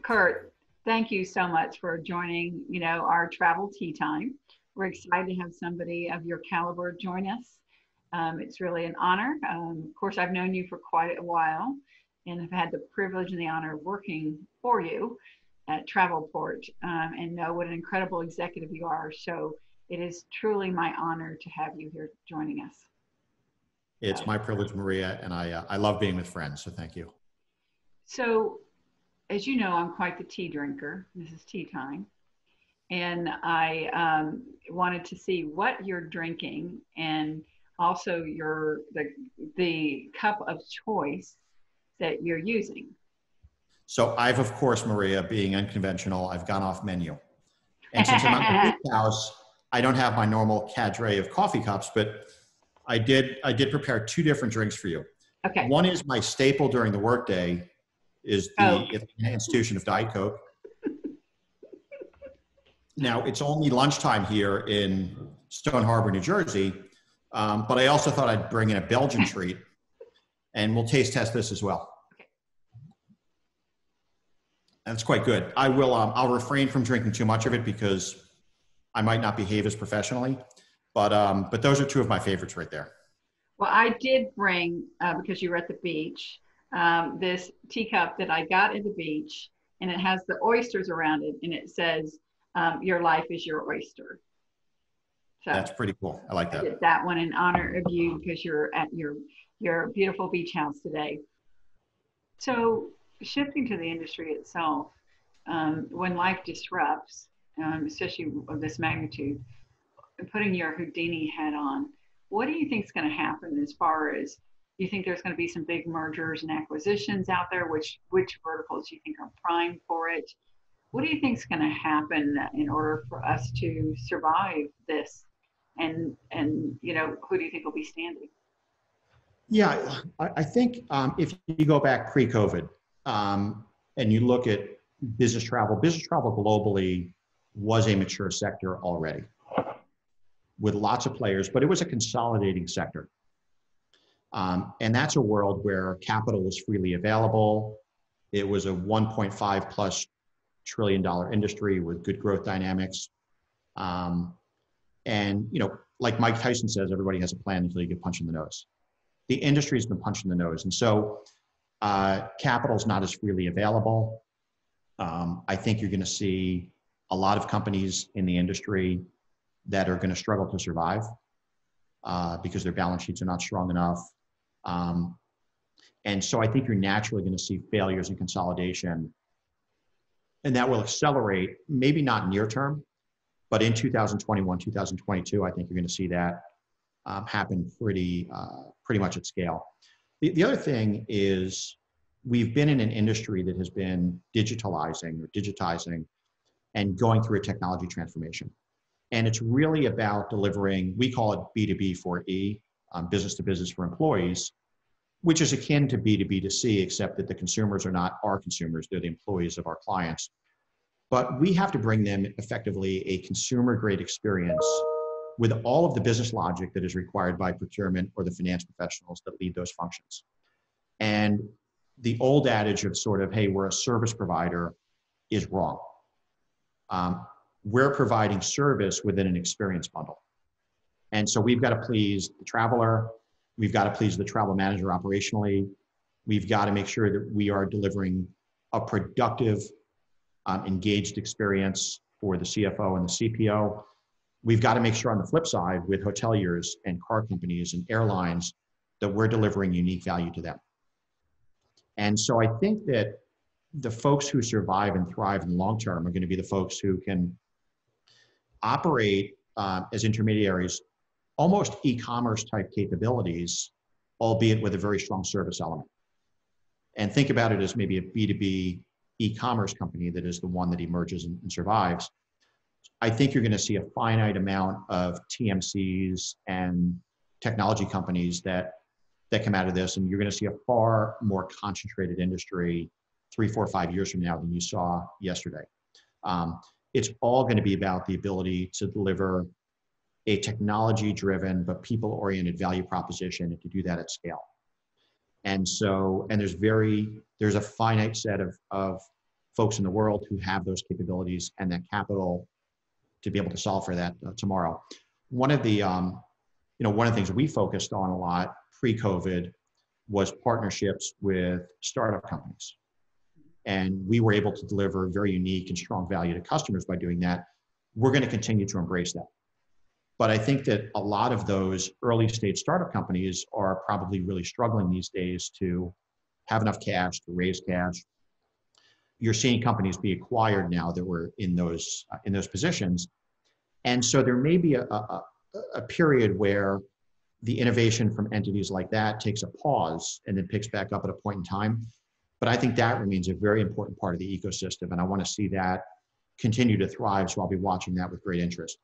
Kurt, thank you so much for joining, our travel tea time. We're excited to have somebody of your caliber join us. It's really an honor. Of course, I've known you for quite a while and have had the privilege and the honor of working for you at Travelport, and know what an incredible executive you are. So it is truly my honor to have you here joining us. It's my privilege, Maria, and I love being with friends, so thank you. So, as you know, I'm quite the tea drinker. This is tea time. And I wanted to see what you're drinking and also the cup of choice that you're using. So I've, of course, Maria, being unconventional, I've gone off menu. And since I'm at the White House, I don't have my normal cadre of coffee cups, but I did prepare two different drinks for you. Okay. One is my staple during the workday, is the institution of Diet Coke. Now, it's only lunchtime here in Stone Harbor, New Jersey, but I also thought I'd bring in a Belgian treat, and we'll taste test this as well. And it's quite good. I'll refrain from drinking too much of it because I might not behave as professionally, but those are two of my favorites right there. Well, I did bring, because you were at the beach, this teacup that I got at the beach, and it has the oysters around it, and it says, your life is your oyster. So that's pretty cool. I like that. I did that one in honor of you because you're at your beautiful beach house today. So shifting to the industry itself, when life disrupts, especially of this magnitude, putting your Houdini hat on, what do you think is going to happen as far as, do you think there's going to be some big mergers and acquisitions out there? Which verticals do you think are primed for it? What do you think is going to happen in order for us to survive this? And who do you think will be standing? Yeah, I think if you go back pre-COVID and you look at business travel globally was a mature sector already with lots of players, but it was a consolidating sector. And that's a world where capital was freely available. It was a $1.5+ trillion industry with good growth dynamics. And, like Mike Tyson says, everybody has a plan until you get punched in the nose. The industry has been punched in the nose. And so capital is not as freely available. I think you're going to see a lot of companies in the industry that are going to struggle to survive because their balance sheets are not strong enough. And so I think you're naturally going to see failures and consolidation. And that will accelerate, maybe not near term, but in 2021, 2022, I think you're going to see that happen pretty much at scale. The other thing is we've been in an industry that has been digitizing and going through a technology transformation. And it's really about delivering, we call it B2B for E, business to business for employees, which is akin to B2B to C, except that the consumers are not our consumers, they're the employees of our clients. But we have to bring them effectively a consumer-grade experience with all of the business logic that is required by procurement or the finance professionals that lead those functions. And the old adage of sort of, hey, we're a service provider is wrong. We're providing service within an experience bundle. And so we've got to please the traveler, we've got to please the travel manager operationally, we've got to make sure that we are delivering a productive, engaged experience for the CFO and the CPO. We've got to make sure on the flip side with hoteliers and car companies and airlines that we're delivering unique value to them. And so I think that the folks who survive and thrive in the long term are going to be the folks who can operate as intermediaries, almost e-commerce type capabilities, albeit with a very strong service element. And think about it as maybe a B2B e-commerce company that is the one that emerges and survives. I think you're going to see a finite amount of TMCs and technology companies that come out of this, and you're going to see a far more concentrated industry 3, 4, 5 years from now than you saw yesterday. It's all going to be about the ability to deliver a technology-driven but people-oriented value proposition and to do that at scale. And so, and there's a finite set of folks in the world who have those capabilities and that capital to be able to solve for that tomorrow. One of the one of the things we focused on a lot pre-COVID was partnerships with startup companies. And we were able to deliver very unique and strong value to customers by doing that. We're going to continue to embrace that. But I think that a lot of those early stage startup companies are probably really struggling these days to have enough cash, to raise cash. You're seeing companies be acquired now that were in those positions. And so there may be a period where the innovation from entities like that takes a pause and then picks back up at a point in time. But I think that remains a very important part of the ecosystem. And I want to see that continue to thrive. So I'll be watching that with great interest.